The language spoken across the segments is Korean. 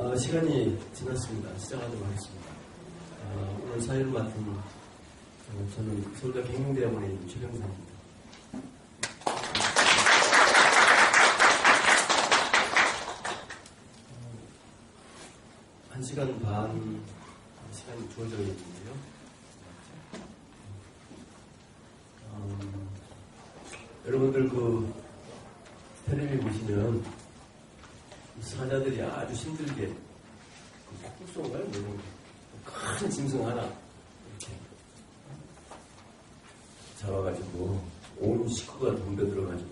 시간이 지났습니다. 시작하도록 하겠습니다. 오늘 사회를 맡은 저는 서울대 경영대학원에 있는 최병상입니다. 1시간 반 시간이 주어져 있는데요. 여러분들 텔레비 보시면 사자들이 아주 힘들게 폭풍송인가요? 큰 짐승 하나 이렇게 잡아가지고 온 식구가 덤벼들어가지고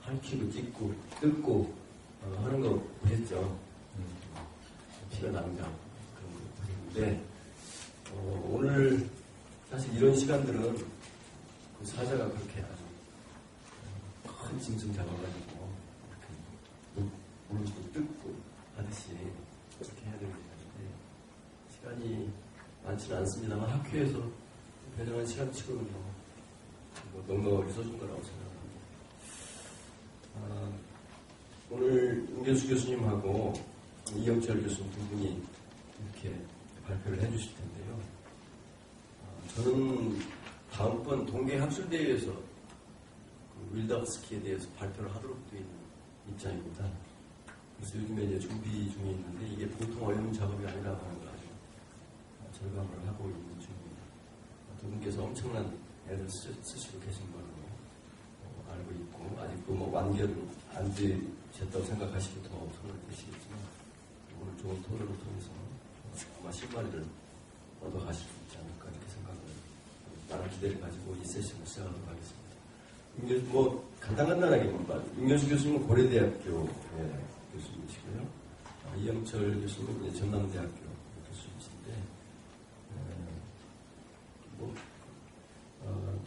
핥히고 찢고 뜯고 하는 거 보셨죠? 피가 납니다. 그런 거 보셨는데 오늘 사실 이런 시간들은 그 사자가 그렇게 아주 큰 짐승 잡아가지고 물고 뜯고 하듯이 그렇게 해야 되는 시간인데 시간이 많지는 않습니다만 학교에서 배정한 시간치고는 넉넉하게 써준 거라고 생각합니다. 오늘 임경수 교수님하고 이영철 교수님 두 분이 이렇게 발표를 해주실 텐데요. 저는 다음번 동계학술대회에서 윌다우스키에 대해서 발표를 하도록 되어 있는 입장입니다. 그래서 요즘에 이제 준비 중에 있는데 이게 보통 어려운 작업이 아니라고 하는 걸 아주 절감을 하고 있는 중입니다. 두 분께서 엄청난 애를 쓰시고 계신 걸로 알고 있고 아직도 완결은 안 되셨다고 생각하시고 더 손을 대시겠지만 오늘 좋은 토론을 통해서 아마 실마리를 얻어가실 수 있지 않을까 이렇게 생각을 많은 기대를 가지고 이 세션을 시작하도록 하겠습니다. 간단하게 임경수 교수님은 고려대학교 교수님이시고요. 이영철 교수님은 전남대학교 교수님이신데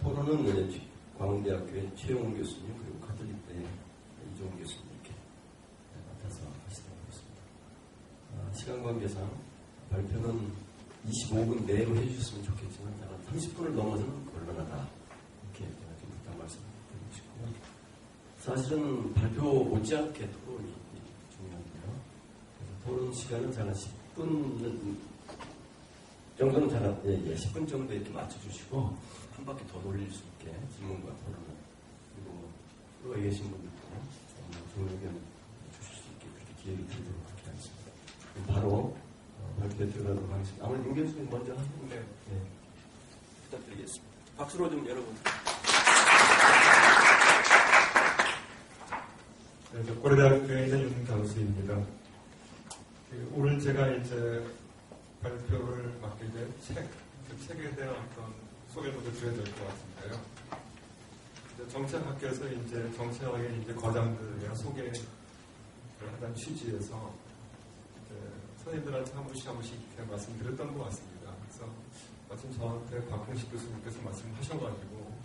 토론은 광운대학교의 최용훈 교수님 그리고 가톨릭대 이종훈 교수님 이렇게 맡아서 하시도록 하겠습니다. 시간 관계상 발표는 25분 내로 해주셨으면 좋겠지만 30분을 넘어서는 곤란하다 이렇게 좀 부탁 말씀드리고 싶고요. 사실은 발표 못지않게 토론이 중요한데요. 그래서 토론 시간은 한 10분 정도는 10분 정도 이렇게 맞춰주시고 한 바퀴 더 돌릴 수 있게 질문과 토론을 그리고 프로에 계신 분들도 좋은 의견 주실 수 있게 그렇게 기회를 드리도록 그렇게 하겠습니다. 바로 발표에 들어가도록 하겠습니다. 아무래도 임 교수님 먼저 한 분에 부탁드리겠습니다. 박수로 좀 여러분. 네, 고려대학교에 있는 윤강수입니다. 오늘 제가 이제 발표를 맡게 된 그 책에 대한 어떤 소개를 먼저 드려야 될 것 같은데요. 정치학학교에서 이제 정치학의 이제 과장들의 소개를 하는 취지에서 선생님들한테 한 번씩 이렇게 말씀드렸던 것 같습니다. 그래서 마침 저한테 박홍식 교수님께서 말씀하셔가지고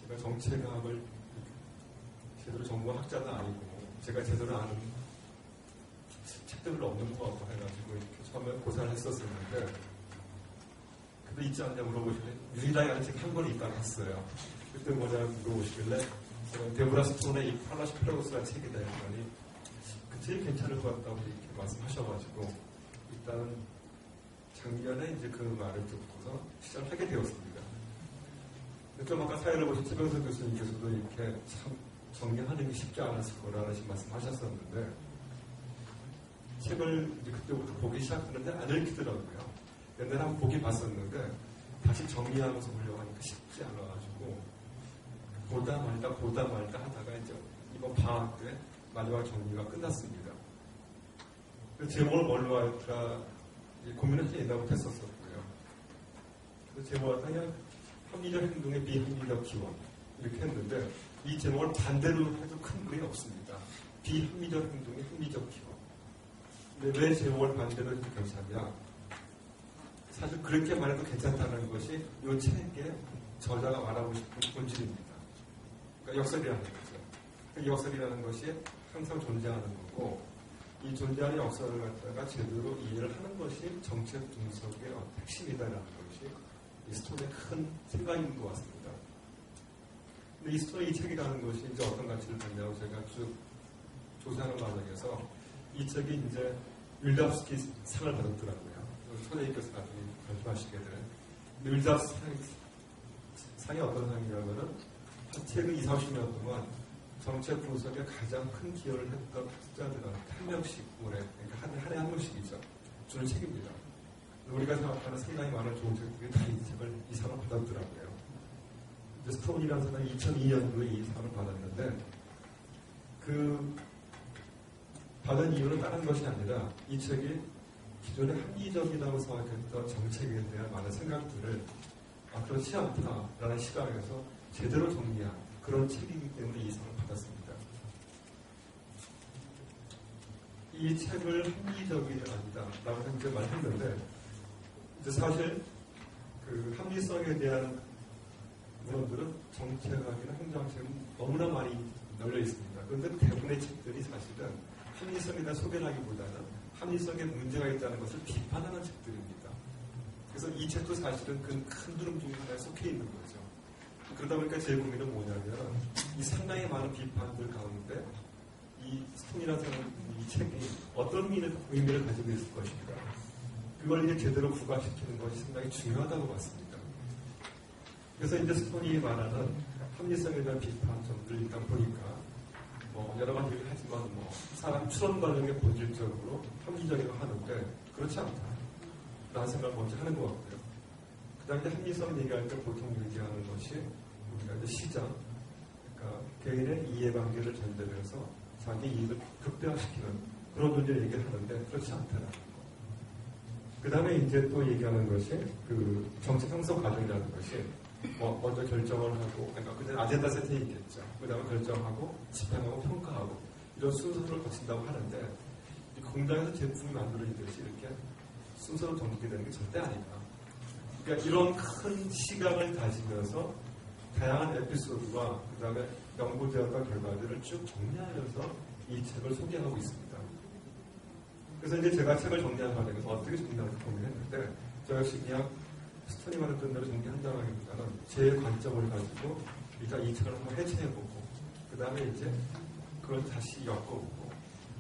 제가 정치학을 제대로 전문 학자는 아니고 제가 제대로 아는 책들은 없는 것 같고 해가지고 이렇게 처음에 고사를 했었었는데 그래도 있지 않냐 물어보시길래 유일하게 아는 책 한 권이 있다고 했어요. 그때 뭐냐 물어보시길래 제가 데보라 스톤의 이 팔라시 페라고스라는 책이다 했더니 그 책이 괜찮을 것 같다고 이렇게 말씀하셔가지고 일단 작년에 이제 그 말을 듣고서 시작을 하게 되었습니다. 좀 아까 사회를 보신 최병석 교수님께서도 이렇게 참 정리하는 게 쉽지 않았을 거라는 말씀하셨었는데 책을 이제 그때부터 보기 시작하는데 안 읽히더라고요. 옛날에 한번 보기 봤었는데 다시 정리하면서 보려고 하니까 쉽지 않아가지고 보다 말다 하다가 이제 이번 방학 때 마지막 정리가 끝났습니다. 제목을 뭘로 할까 고민을 옛날부터 했었었고요. 그래서 제목을 그냥 합리적 행동의 비합리적 기원 이렇게 했는데 이 제목을 반대로 해도 큰 무리는 없습니다. 비합리적 행동의 합리적 기원. 근데 왜 제목을 반대로 해도 괜찮냐? 사실 그렇게 말해도 괜찮다는 것이 이 책의 저자가 말하고 싶은 본질입니다. 그러니까 역설이라는 거죠. 역설이라는 것이 항상 존재하는 거고 이 존재하는 역설을 갖다가 제대로 이해를 하는 것이 정책 분석의 핵심이다라는 것이 이 스토리의 큰 생각인 것 같습니다. 근데 이 책이라는 것이 이제 어떤 가치를 갖냐고 제가 쭉 조사하는 과정에서 이 책이 이제 윌답스키 상을 받았더라고요. 초대님께서 나중에 발표하시게 된. 윌답스키 상이 어떤 상이냐면은 책을 20, 30년 동안 정책 분석에 가장 큰 기여를 했던 학자들한테 한 명씩 올해, 그러니까 한 해 한 명씩이죠. 주는 책입니다. 우리가 생각하는 상당히 많은 좋은 책들이 다 이 상을 받았더라고요. 스톤이라는 사람이 2002년도에 이 상을 받았는데, 그 받은 이유는 다른 것이 아니라 이 책이 기존에 합리적이라고 생각했던 정책에 대한 많은 생각들을 그렇지 않다라는 시각에서 제대로 정리한 그런 책이기 때문에 이 상을 받았습니다. 이 책을 합리적이 아니다라고 이제 말했는데, 이제 사실 그 합리성에 대한 문헌들은 정책학이나 행정학에는 너무나 많이 널려 있습니다. 그런데 대부분의 책들이 사실은 합리성에 대한 소개하기보다는 합리성에 문제가 있다는 것을 비판하는 책들입니다. 그래서 이 책도 사실은 그 큰 흐름 중에 하나에 속해 있는 거죠. 그러다 보니까 제 고민은 뭐냐면, 이 상당히 많은 비판들 가운데 이 스톤이라는 이 책이 어떤 의미를 가지고 있을 것인가, 그걸 이제 제대로 부각시키는 것이 상당히 중요하다고 봤습니다. 그래서 이제 스톤이 말하는 합리성에 대한 비판점들을 일단 보니까 여러 가지 얘기를 하지만 사람 추론 과정에 본질적으로 합리적이라고 하는데 그렇지 않다 라는 생각을 먼저 하는 것 같고요. 그 다음에 합리성 얘기할 때 보통 얘기하는 것이 우리가 이제 시장, 그러니까 개인의 이해관계를 전제해서 자기 이익을 극대화시키는 그런 존재를 얘기를 하는데 그렇지 않다라는 거. 그 다음에 이제 또 얘기하는 것이 그 정책 형성 과정이라는 것이 먼저 결정을 하고, 그러니까 그때 아젠다 세팅이 있겠죠. 그 다음에 결정하고, 집행하고, 평가하고, 이런 순서를 거친다고 하는데, 공장에서 제품이 만들어지듯이 이렇게 순서로 정리되는 게 절대 아니다. 그러니까 이런 큰 시각을 가지면서 다양한 에피소드와 그 다음에 연구대학과 결과들을 쭉 정리하면서 이 책을 소개하고 있습니다. 그래서 이제 제가 책을 정리하는 과정에서 어떻게 정리할까 고민했는데, 저 역시 그냥 스톤이 말했던 대로 정리한다기보다는 제 관점을 가지고 일단 이 책을 한번 해체해보고 그 다음에 이제 그걸 다시 엮어보고,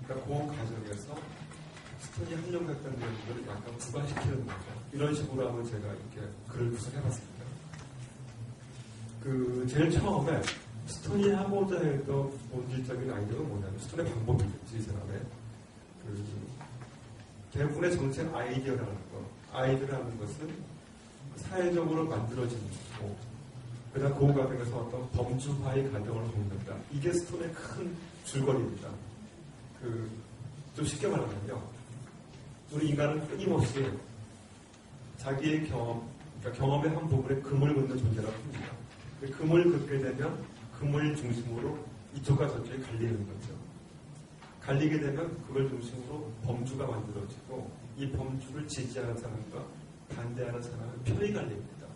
그러니까 그 과정에서 스톤이 합력했던 내용들을 약간 부과시키는 거죠. 이런 식으로 한번 제가 이렇게 글을 구성해봤습니다. 그 제일 처음에 스톤이 하고자 했던 본질적인 아이디어가 뭐냐면, 스톤의 방법이겠지, 이 사람의. 대부분의 정책 아이디어라는 거, 아이디어라는 것은 사회적으로 만들어지는 거고, 그 다음 그 과정에서 어떤 범주화의 과정을 봅는다. 이게 스톤의 큰 줄거리입니다. 좀 쉽게 말하면요, 우리 인간은 끊임없이 자기의 그러니까 경험의 한 부분에 금을 긋는 존재라고 합니다. 금을 긋게 되면 금을 중심으로 이쪽과 저쪽이 갈리는 거죠. 갈리게 되면 그걸 중심으로 범주가 만들어지고, 이 범주를 지지하는 사람과 반대하는 사람은 편이 갈립니다.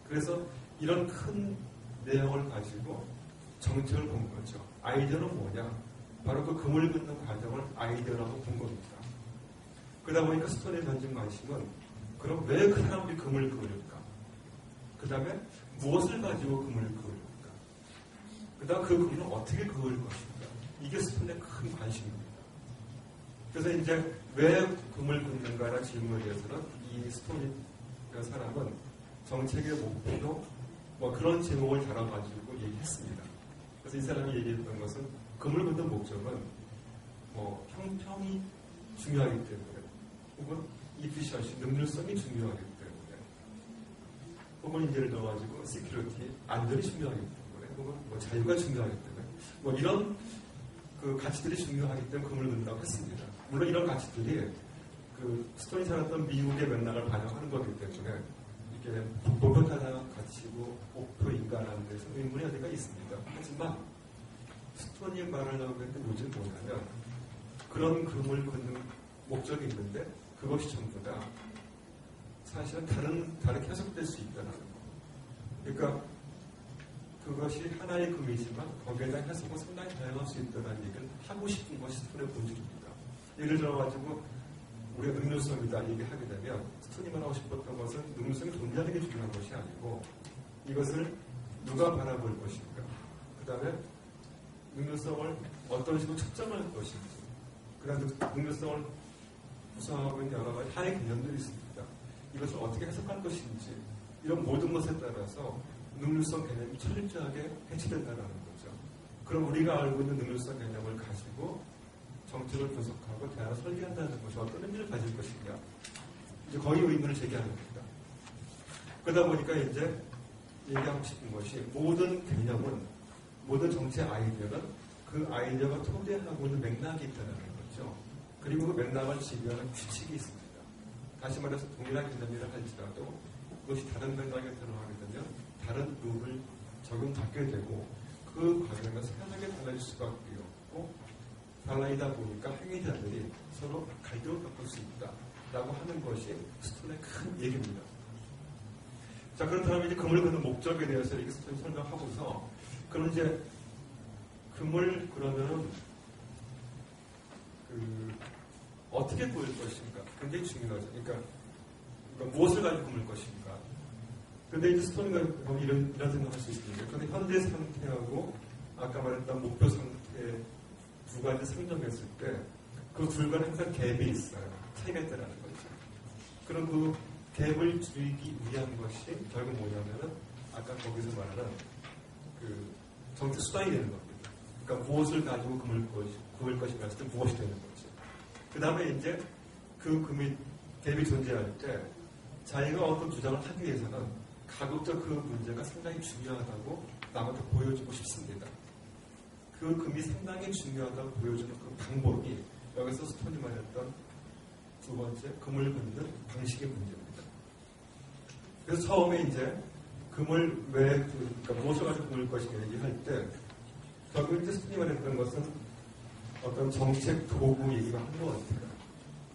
그래서 이런 큰 내용을 가지고 정책을 본 거죠. 아이디어는 뭐냐? 바로 그 금을 긋는 과정을 아이디어라고 본 겁니다. 그러다 보니까 스톤의 던진 관심은, 그럼 왜 그 사람들이 금을 그을까? 그 다음에 무엇을 가지고 금을 그을까? 그 다음 그 금을 어떻게 그을 것인가? 이게 스톤의 큰 관심입니다. 그래서 이제 왜 금을 긋는가라는 질문에 대해서는 이 스톤이라는 사람은 정책의 목표, 그런 제목을 달아가지고 얘기했습니다. 그래서 이 사람이 얘기했던 것은 금을 긋는 목적은 형평이 중요하기 때문에, 혹은 efficiency, 능률성이 중요하기 때문에, 혹은 예를 들어가지고 security, 안전이 중요하기 때문에, 혹은 자유가 중요하기 때문에, 이런 그 가치들이 중요하기 때문에 금을 긋는다고 했습니다. 물론 이런 가치들이 스톤이 살았던 미국의 맥락을 반영하는 거기 때문에 이게 복잡한 가치고 목표 인간하는 데서 의문의 여지가 있습니다. 하지만 스톤이 말하려고 했던 요즘 뭐냐면, 그런 금을 긋는 목적이 있는데 그것이 전부 다 사실은 다르게 해석될 수 있다는 거. 그러니까 그것이 하나의 금이지만 거기에 대한 해석은 상당히 다양할 수 있다는 얘기를 하고 싶은 것이 스톤의 본질입니다. 예를 들어가지고 우리가 능률성이다 얘기하게 되면, 스톤이 말하고 싶었던 것은 능률성이 존재하는 게 중요한 것이 아니고 이것을 누가 바라볼 것인가, 그 다음에 능률성을 어떤 식으로 측정할 것인지, 그다음 능률성을 구성하고 있는 여러 가지 하나의 개념들이 있습니다. 이것을 어떻게 해석할 것인지 이런 모든 것에 따라서 능률성 개념이 철저하게 해체된다는 거죠. 그럼 우리가 알고 있는 능률성 개념을 가지고 정책을 분석하고 대안을 설계한다는 것이 어떤 의미를 가질 것인가. 이제 거의 의문을 제기하는 겁니다. 그러다 보니까 이제 얘기하고 싶은 것이 모든 개념은, 모든 정책 아이디어는 그 아이디어가 토대하고 있는 맥락이 있다는 거죠. 그리고 그 맥락을 지배하는 규칙이 있습니다. 다시 말해서 동일한 개념이라 할지라도 그것이 다른 맥락에 들어가게 되면 다른 룰을 적용받게 되고 그 과정에서 생각이 달라질 수밖에 없고 달라이다 보니까 행위자들이 서로 갈등을 겪을 수 있다라고 하는 것이 스톤의 큰 얘기입니다. 자, 그렇다면 이제 금을 그는 목적에 대해서 이렇게 스톤이 설명하고서 그럼 이제 금을 그러면은 어떻게 보일 것인가 굉장히 중요하죠. 그러니까 무엇을 가지고 금을 것인가. 근데 이제 스톤이가 이런 생각할 수 있습니다. 그런데 현재 상태하고 아까 말했던 목표 상태 두 가지 상정했을 때 그 둘 간에 항상 갭이 있어요. 차이가 있다는 거죠. 그럼 그 갭을 줄이기 위한 것이 결국 뭐냐면은 아까 거기서 말하는 그 정책 수단이 되는 겁니다. 그러니까 무엇을 가지고 구할 것인가 했을 때 무엇이 되는 거죠. 그 다음에 이제 그 금이 갭이 존재할 때 자기가 어떤 주장을 하기 위해서는 가급적 그 문제가 상당히 중요하다고 남한테 보여주고 싶습니다. 그 금이 상당히 중요하다고 보여주는 그 방법이 여기서 스톤이 말했던 두 번째 금을 긋는 방식의 문제입니다. 그래서 처음에 이제 금을 그러니까 무엇을 가지고 금을 것이냐 얘기할 때 결국 이제 스톤이 말했던 것은 어떤 정책 도구 얘기가 한 것 같아요.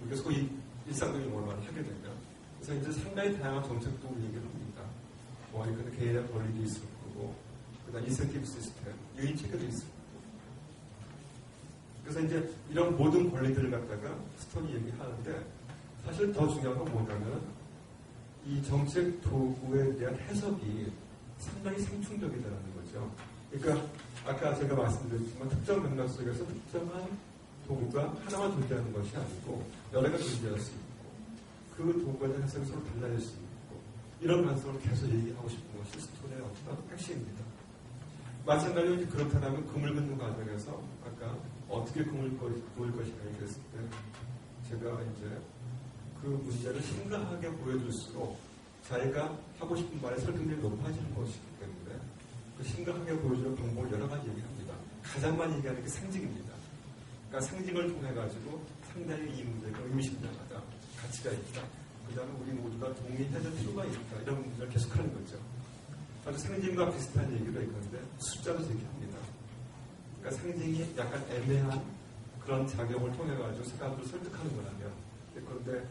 그래서 그 일상적인 것만 하게 되면 그래서 이제 상당히 다양한 정책 도구 얘기를 합니다. 뭐 이거는 개인의 권리도 있을 거고 그다음 인센티브 시스템, 유인 체계도 있을 거고. 그래서 이제 이런 모든 권리들을 갖다가 스톤이 얘기하는데 사실 더 중요한 건 뭐냐면 이 정책 도구에 대한 해석이 상당히 생충적이라는 거죠. 그러니까 아까 제가 말씀드렸지만 특정 맥락 속에서 특정한 도구가 하나만 존재하는 것이 아니고 여러 개가 존재할 수 있고 그 도구에 대한 해석이 서로 달라질 수 있고 이런 관점을 계속 얘기하고 싶은 것이 스톤의 어떤 핵심입니다. 마찬가지로 그렇다면 금을 긋는 과정에서 아까 어떻게 금을 구할 것인가 얘기했을 때 제가 이제 그 문제를 심각하게 보여줄수록 자기가 하고 싶은 말의 설득력이 높아지는 것이기 때문에 그 심각하게 보여주는 방법을 여러 가지 얘기합니다. 가장 많이 얘기하는 게 상징입니다. 그러니까 상징을 통해 가지고 상당히 이 문제가 의미심장하다, 가치가 있다. 그 다음에 우리 모두가 동의해야 될 필요가 있다. 이런 문제를 계속하는 거죠. 아주 상징과 비슷한 얘기가 있는데 숫자로 제기합니다. 그러니까 상징이 약간 애매한 그런 작용을 통해 가지고 사람들을 설득하는 거라면 그런데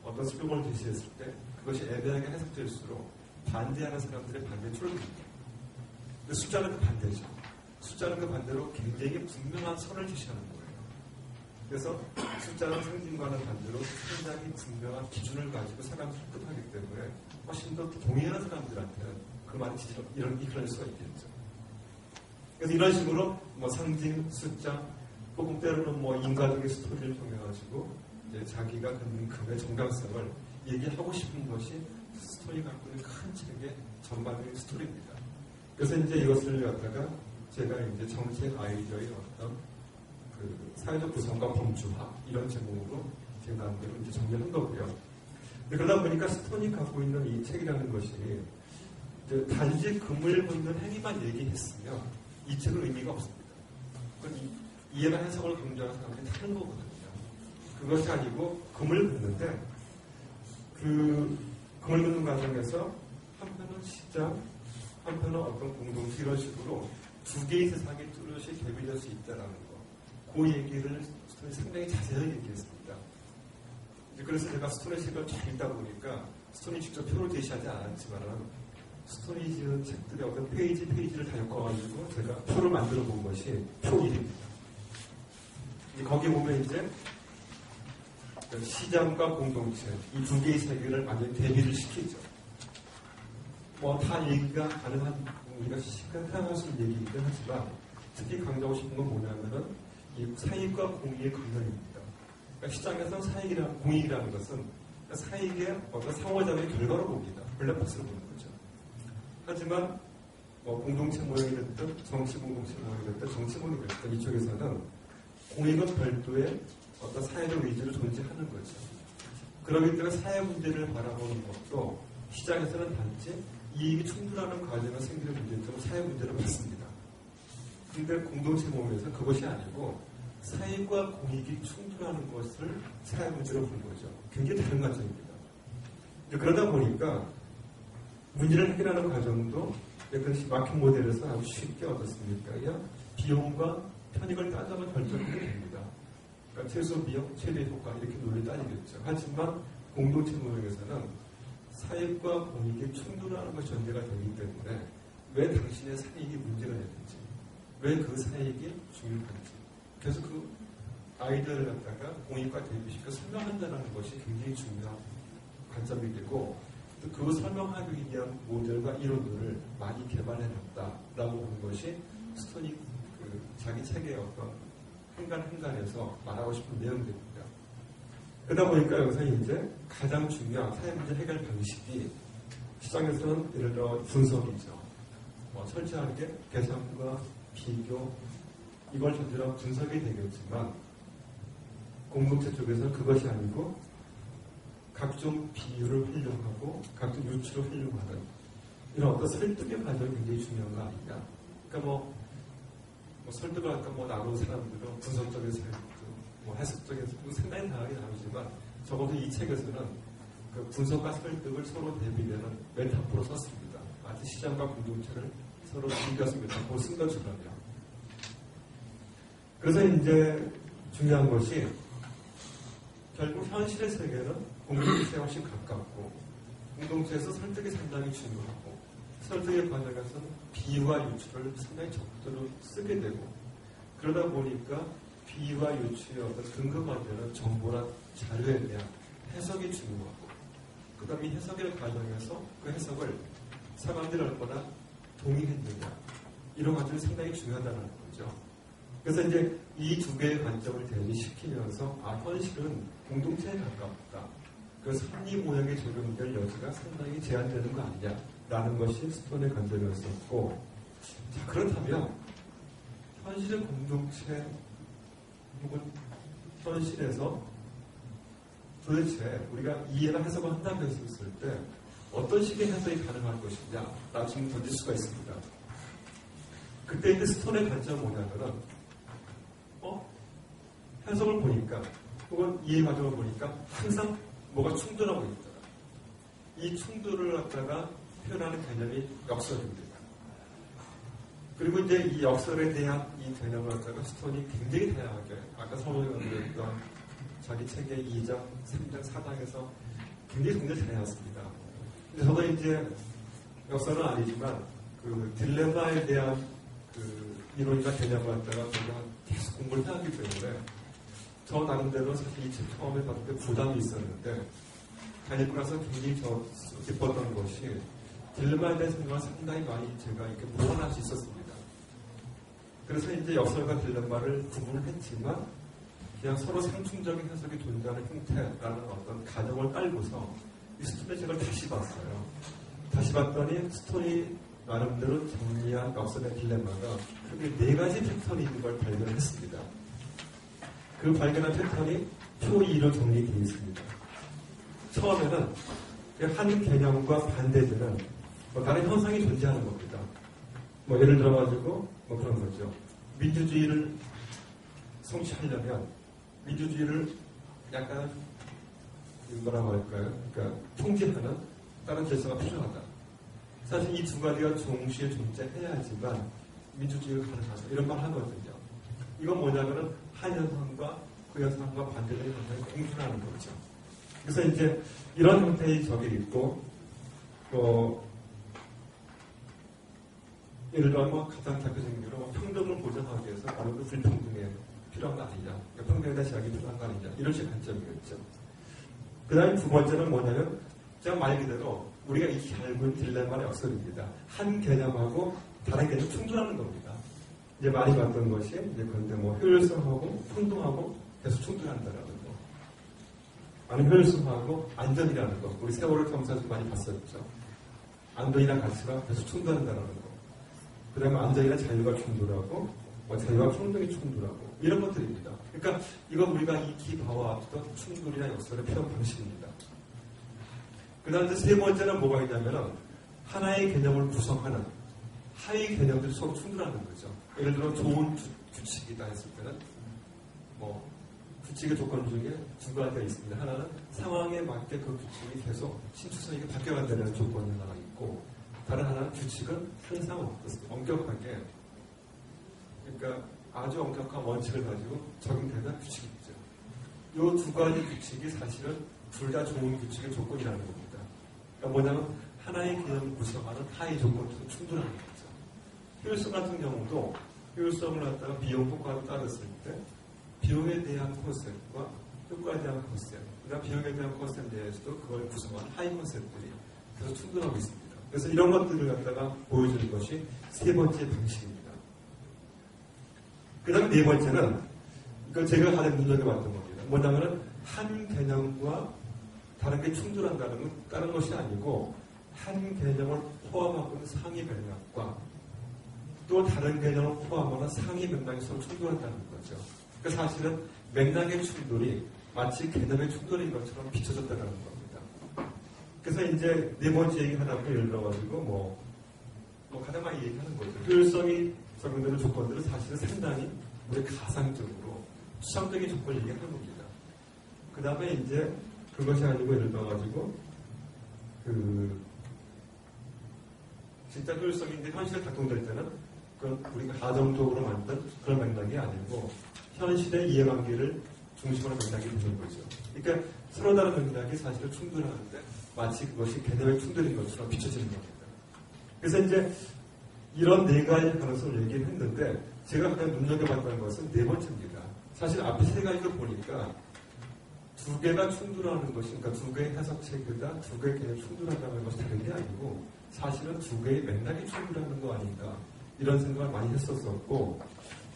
어떤 슬로건을 제시했을 때 그것이 애매하게 해석될수록 반대하는 사람들의 반대에 줄어듭니다. 근데 숫자는 그 반대죠. 숫자는 그 반대로 굉장히 분명한 선을 제시하는 거예요. 그래서 숫자는 상징과는 반대로 상당히 분명한 기준을 가지고 사람을 설득하기 때문에 훨씬 더 동의하는 사람들한테는 그 말이 이끌어낼 수가 있겠죠. 그래서 이런 식으로 뭐 상징, 숫자, 혹은 때로는 뭐 인과적인 스토리를 통해 가지고 이제 자기가 갖는 금의 정당성을 얘기하고 싶은 것이 스토리 갖고 있는 큰 책의 전반적인 스토리입니다. 그래서 이제 이것을 갖다가 제가 이제 정책 아이디어의 어떤 그 사회적 구성과 범주화 이런 제목으로 제 나름대로 이제 정리한 거고요. 그러다 보니까 스톤이 갖고 있는 이 책이라는 것이 이제 단지 금을 긋는 행위만 얘기했으면 이 책은 의미가 없습니다. 이해나 해석을 강조하는 사람들이 다른 거거든요. 그것이 아니고 금을 긋는데 그 금을 긋는 과정에서 한편은 시장, 한편은 어떤 공동체 이런 식으로 두 개의 세상이 뚜렷이 대비될 수 있다는 거. 그 얘기를 스톤이 상당히 자세하게 얘기했습니다. 그래서 제가 스톤의 책을 잘 읽다 보니까 스톤이 직접 표를 제시하지 않았지만 스톤이 지은 책들의 어떤 페이지를 다 엮어가지고 제가 표를 만들어 본 것이 표 1입니다. 거기 보면 이제 시장과 공동체 이 두 개의 세계를 완전히 대비를 시키죠. 뭐 다 얘기가 가능한 우리가 시간 사용할 수 있는 얘기이긴 하지만 특히 강조하고 싶은 건 뭐냐면은 이 사익과 공익의 근원입니다. 그러니까 시장에서 사익이라는 공익이라는 것은 사익의 어떤 상호작용의 결과로 봅니다. 블랙박스로 보는 거죠. 하지만 공동체 모형이 됐든 정치 공동체 모형이 됐든 정치 모형이 됐든 이쪽에서는 공익은 별도의 어떤 사회적 의지로 존재하는 거죠. 그렇기 때문에 사회 문제를 바라보는 것도 시장에서는 단지 이익이 충돌하는 과정에서 생기는 문제점을 사회 문제로 봤습니다. 그런데 공동체 모형에서는 그것이 아니고 사익과 공익이 충돌하는 것을 사회 문제로 본 거죠. 굉장히 다른 관점입니다. 그러다 보니까 문제를 해결하는 과정도 약간 마켓 모델에서 아주 쉽게 얻었습니까? 그냥 비용과 편익을 따져서 결정하게 됩니다. 그러니까 최소 비용, 최대 효과 이렇게 논리 따지겠죠. 하지만 공동체 모형에서는 사익과 공익이 충돌하는 것이 전제가 되기 때문에 왜 당신의 사익이 문제가 되는지, 왜 그 사익이 중요한지, 그래서 그 아이디어를 갖다가 공익과 대비시켜 설명한다는 것이 굉장히 중요한 관점이 되고, 또 그 설명하기 위한 모델과 이론들을 많이 개발해놨다라고 보는 것이 스톤이 자기 책의 어떤 한간에서 말하고 싶은 내용들입니다. 그러다 보니까 여기서 이제 가장 중요한 사회 문제 해결 방식이 시장에서는 예를 들어 분석이죠. 철저하게 계산과 비교, 이걸 전제로 분석이 되겠지만 공동체 쪽에서는 그것이 아니고 각종 비유를 활용하고 각종 유추를 활용하는 이런 어떤 설득의 과정이 굉장히 중요한 거 아니냐. 그러니까 설득을 아까 나눈 사람들은 분석적인 설득, 해석적인 설득 상당히 다양하게 나누지만 적어도 이 책에서는 그 분석과 설득을 서로 대비되는 메타포로 썼습니다. 마치 시장과 공동체를 서로 비교해서 메타포로 쓴 것처럼요. 그래서 이제 중요한 것이 결국 현실의 세계는 공동체에 훨씬 가깝고 공동체에서 설득이 상당히 중요하고 설득의 과정에서는 비유와 유추를 상당히 적극적으로 쓰게 되고 그러다 보니까 비유와 유추의 어떤 근거가 되는 정보나 자료에 대한 해석이 중요하고 그 다음에 이 해석의 과정에서 그 해석을 사람들이 얼마나 동의했느냐 이런 것들이 상당히 중요하다는 거죠. 그래서 이제 이 두 개의 관점을 대비시키면서 현실은 공동체에 가깝다. 그래서 합리 모형에 적용될 여지가 상당히 제한되는 거 아니냐라는 것이 스톤의 관점이었었고, 자 그렇다면 현실의 공동체 혹은 현실에서 도대체 우리가 이해나 해석을 한다고 했을 때 어떤 식의 해석이 가능할 것이냐 라고 지금 던질 수가 있습니다. 그때 이제 스톤의 관점은 뭐냐면은 해석을 보니까 혹은 이해 과정을 보니까 항상 뭐가 충돌하고 있다. 이 충돌을 갖다가 표현하는 개념이 역설입니다. 그리고 이제 이 역설에 대한 이 개념을 갖다가 스톤이 굉장히 다양하게 아까 서론에 그랬던 자기 책의 2장, 3장, 4장에서 굉장히 다양했습니다. 근데 저도 이제 역설은 아니지만 그 딜레마에 대한 그 이론이나 개념을 갖다가 제가 계속 공부를 해왔기 때문에 저 나름대로 사실 이 책 처음에 봤을 때 부담이 있었는데 다니고 나서 굉장히 기뻤던 것이 딜레마에 대한 생각을 상당히 많이 제가 이렇게 보완할 수 있었습니다. 그래서 이제 역설과 딜레마를 구분을 했지만 그냥 서로 상충적인 해석이 존재하는 형태라는 어떤 가정을 깔고서 이 스톤의 책을 다시 봤어요. 다시 봤더니 스톤이 나름대로 정리한 역설의 딜레마가 크게 4가지 패턴이 있는 걸 발견했습니다. 그 발견한 패턴이 표 2로 정리되어 있습니다. 처음에는 한 개념과 반대되는 다른 현상이 존재하는 겁니다. 예를 들어가지고 그런 거죠. 민주주의를 성취하려면 민주주의를 약간 뭐라고 할까요? 그러니까 통제하는 다른 질서가 필요하다. 사실 이 두 가지가 동시에 존재해야지만 민주주의가 가능하다. 이런 말 하거든요. 이건 뭐냐면은 한 현상과 그 현상과 반대되는 현상이 공존하는 거죠. 그래서 이제 이런 형태의 적이 있고, 예를 들어 가장 대표적인 경우는 평등을 보장하기 위해서 아무래도 불평등에 필요한 거 아니냐, 평등에 대한 제약이 필요한 거 아니냐, 이런 식의 관점이겠죠. 그 다음에 두 번째는 뭐냐면, 제가 말 그대로 우리가 이 결국은 딜레마의 역설입니다. 한 개념하고 다른 개념이 충돌하는 겁니다. 이제 많이 봤던 것이 이제 그런데 뭐 효율성하고 풍동하고 계속 충돌한다라는 거. 아니 효율성하고 안전이라는 거. 우리 세월호 경사에서 많이 봤었죠. 안전이랑 가치가 계속 충돌한다는 거. 그 다음에 안전이랑 자유가 충돌하고 자유와 평등이 충돌하고 이런 것들입니다. 그러니까 이건 우리가 이 기바와 어떤 충돌이나 역설의 표현 방식입니다. 그 다음에 세 번째는 뭐가 있냐면은 하나의 개념을 구성하는 하위 개념들이 서로 충돌하는 거죠. 예를 들어 좋은 규칙이다 했을 때는 뭐 규칙의 조건 중에 두 가지가 있습니다. 하나는 상황에 맞게 그 규칙이 계속 신축성이 바뀌어간다는 조건이 하나 있고 다른 하나는 규칙은 항상 엄격하게 그러니까 아주 엄격한 원칙을 가지고 적용되는 규칙이죠. 이 두 가지 규칙이 사실은 둘 다 좋은 규칙의 조건이라는 겁니다. 그러니까 뭐냐면 하나의 개념을 구성하는 하위 조건도 충돌하는 거죠. 효율성 같은 경우도 효율성을 갖다가 비용 효과로 따졌을 때 비용에 대한 컨셉과 효과에 대한 컨셉, 그다음 비용에 대한 컨셉에 대해서도 그걸 구성하는 하위 컨셉들이 계속 충돌하고 있습니다. 그래서 이런 것들을 갖다가 보여주는 것이 세 번째 방식입니다. 그 다음에 네 번째는 이거 제가 가장 눈여겨봤던 겁니다. 뭐냐면은 한 개념과 다른 게 충돌한다는 다른 것이 아니고 한 개념을 포함하고 있는 상위 맥락과 또 다른 개념을 포함하는 상위 맥락이 서로 충돌한다는 거죠. 그러니까 사실은 맥락의 충돌이 마치 개념의 충돌인 것처럼 비춰졌다는 겁니다. 그래서 이제 네 번째 얘기 하다 보면 예를 들어가지고 뭐 가장 많이 얘기하는 거죠. 효율성이 적용되는 조건들은 사실은 상당히 우리 가상적으로 추상적인 조건을 얘기하는 겁니다. 그 다음에 이제 그것이 아니고 예를 들어가지고 진짜 효율성이 이제 현실에 작동될 때는 그건 우리가 가정적으로 만든 그런 맥락이 아니고 현실의 이해관계를 중심으로 맥락이 되는 거죠. 그러니까 서로 다른 맥락이 사실은 충돌하는데 마치 그것이 개념의 충돌인 것처럼 비춰지는 겁니다. 그래서 이제 이런 네 가지 가능성을 얘기를 했는데 제가 그냥 눈여겨봤던 것은 네 번째입니다. 사실 앞에 세 가지를 보니까 두 개가 충돌하는 것이, 그러니까 두 개의 해석체계가 두 개의 개념이 충돌한다는 것이 다른 게 아니고 사실은 두 개의 맥락이 충돌하는 거 아닌가 이런 생각을 많이 했었었고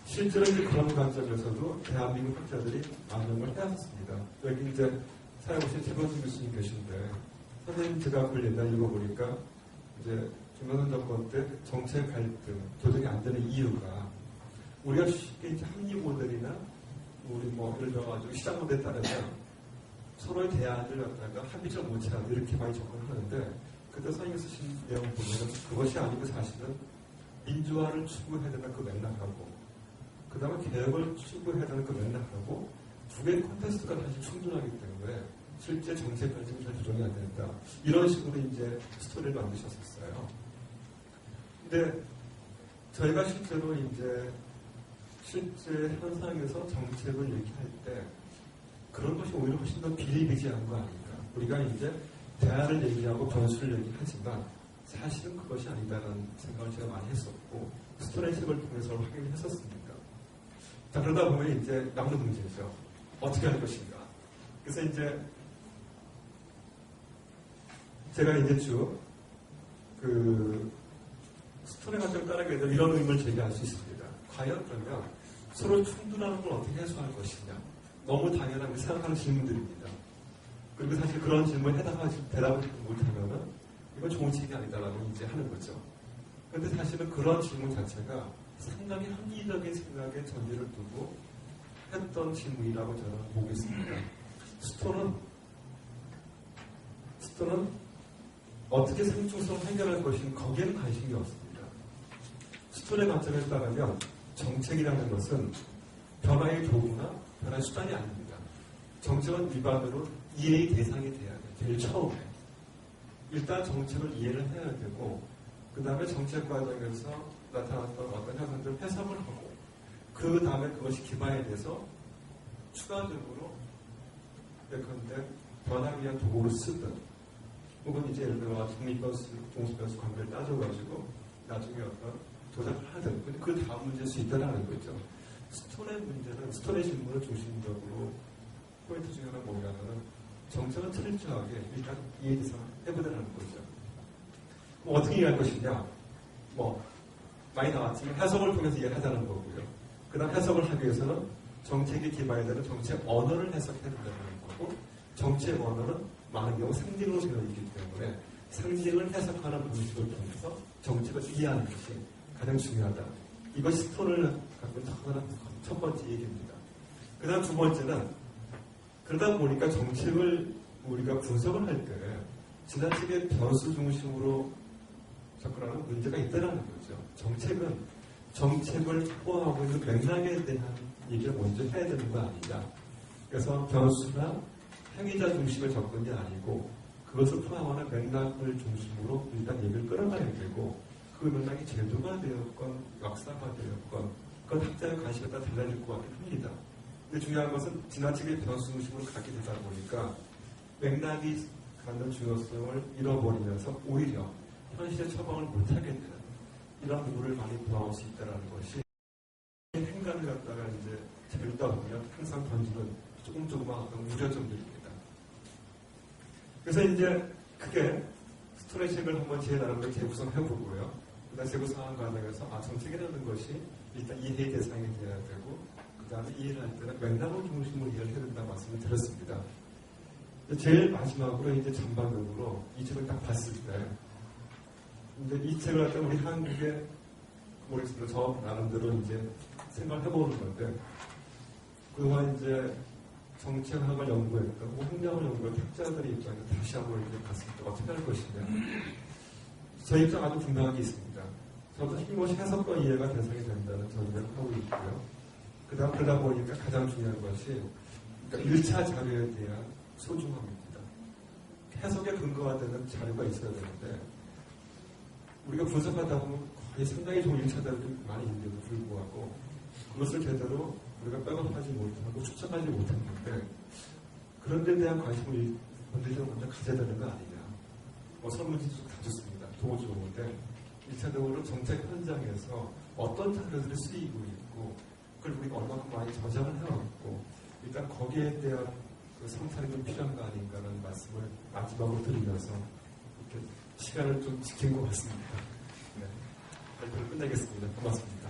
실제로 이제 그런 관점에서도 대한민국 학자들이 반영을 해왔습니다. 여기 이제 사회보신 최건수 교수님 계신데 선생님 제가 그걸 옛날에 읽어보니까 이제 김영삼 정권 때 정책 갈등, 조정이 안 되는 이유가 우리가 쉽게 이제 합리 모델이나 우리 뭐 예를 들어가지고 시장 모델에 따르면 서로의 대안을 갖다가 합의점 못 찾는 이렇게 많이 접근을 하는데 그때 선생님이 쓰신 내용 보면 그것이 아니고 사실은 민주화를 추구해야 되는 그 맥락하고 그 다음에 개혁을 추구해야 되는 그 맥락하고 두 개의 콘테스트가 사실 충돌하기 때문에 실제 정책 결정이 잘 조정이 안 된다. 이런 식으로 이제 스토리를 만드셨었어요. 근데 저희가 실제로 이제 실제 현상에서 정책을 얘기할 때 그런 것이 오히려 훨씬 더 비일비재한 거 아닌가. 우리가 이제 대안을 얘기하고 변수를 얘기하지만 사실은 그것이 아니다라는 생각을 제가 많이 했었고 스토리식을 통해서 확인을 했었습니다. 자, 그러다 보면 이제 남는 문제죠. 어떻게 할 것인가. 그래서 이제 제가 이제 쭉 스토리 관점을 따르게 되면 이런 의문을 제기할 수 있습니다. 과연 그러면 서로 충돌하는 걸 어떻게 해소할 것이냐. 너무 당연하게 생각하는 질문들입니다. 그리고 사실 그런 질문에 대답을 못하면은 이건 좋은 책이 아니다라고 이제 하는 거죠. 그런데 사실은 그런 질문 자체가 상당히 합리적인 생각의 전제를 두고 했던 질문이라고 저는 보고 있습니다. 스토는 어떻게 상충성을 해결할 것인가 거기에는 관심이 없습니다. 스토의 관점에 따르면 정책이라는 것은 변화의 도구나 변화의 수단이 아닙니다. 정책은 일반으로 이해의 대상이 돼야 돼요. 제일 처음에. 일단 정책을 이해를 해야 되고 그 다음에 정책 과정에서 나타났던 어떤 현상들을 해석을 하고 그 다음에 그것이 기반에 대해서 추가적으로 예컨대 변화를 위한 도구를 쓰든 혹은 이제 예를 들어 중립변수, 종수변수 관계를 따져가지고 나중에 어떤 도작을 하든 그 다음 문제일 수 있다는 거죠. 스톤의 문제는 스톤의 질문을 중심적으로 포인트 중에 하나 뭐냐면은 정책은 철저하게 일단 이해 대상을 해보자는 거죠. 어떻게 이해할 것이냐? 많이 나왔지만 해석을 통해서 이해하자는 거고요. 그 다음 해석을 하기 위해서는 정책에 기반이 되는 정책 언어를 해석해야 된다는 거고, 정책 언어는 많은 경우 상징으로 되어 있기 때문에 상징을 해석하는 방식을 통해서 정책을 이해하는 것이 가장 중요하다. 이것이 스톤을 갖고 접근하는 첫 번째 얘기입니다. 그 다음 두 번째는, 그러다 보니까 정책을 우리가 분석을 할 때 지나치게 변수 중심으로 접근하는 문제가 있다는 거죠. 정책은 정책을 포함하고 있는 맥락에 대한 얘기를 먼저 해야 되는 거 아니냐. 그래서 변수나 행위자 중심의 접근이 아니고 그것을 포함하는 맥락을 중심으로 일단 얘기를 끌어가야 되고, 그 맥락이 제도가 되었건 역사가 되었건 그건 학자의 관심에 따라 달라질 것 같긴 합니다. 근데 중요한 것은 지나치게 변수 중심으로 가게 되다 보니까 맥락이 갖는 중요성을 잃어버리면서 오히려 현실에 처방을 못하게 되는 이런 부분을 많이 부합할 수 있다는 것이, 행간을 갖다가 이제 재밌다 보면 항상 던지는 조금만 어떤 우려점들입니다. 그래서 이제 크게 스톤의 책을 한번 제 나름대로 재구성해보고요. 그다음 재구성한 과정에서 정책이라는 것이 일단 이해의 대상이 되어야 되고, 그 다음에 이해를 할 때는 맥락을 중심으로 이해를 해야 된다는 말씀을 드렸습니다. 제일 마지막으로 이제 전반적으로 이 책을 딱 봤을 때, 이제 이 책을 갖다 우리 한국의 모르겠습니다. 저 나름대로 이제 생각을 해보는 건데, 그동안 이제 정책학을 연구했던, 홍역을 연구한 학자들의 입장에서 다시 한번 이제 봤을 때 어떻게 할 것이냐. 저 입장 아주 분명하게 있습니다. 저도 힘없이 해석과 이해가 대상이 된다는 전제를 하고 있고요. 그러다 보니까 가장 중요한 것이, 그러니까 1차 자료에 대한 소중함입니다. 해석에 근거가 되는 자료가 있어야 되는데, 우리가 분석하다 보면 거의 상당히 좋은 1차 자료들이 많이 있는데도 불구하고 그것을 제대로 우리가 백업하지 못하고 추적하지 못했는데, 그런 데 대한 관심을 본질적으로 먼저 가져야 되는 거 아니냐. 설문지도 다 좋습니다. 도 좋은데 1차적으로 정책 현장에서 어떤 자료들이 쓰이고 있고 그걸 우리가 얼마큼 많이 저장을 해왔고, 일단 거기에 대한 그 성찰이 좀 필요한 거 아닌가라는 말씀을 마지막으로 드리면서 이렇게 시간을 좀 지킨 것 같습니다. 네, 발표를 끝내겠습니다. 고맙습니다.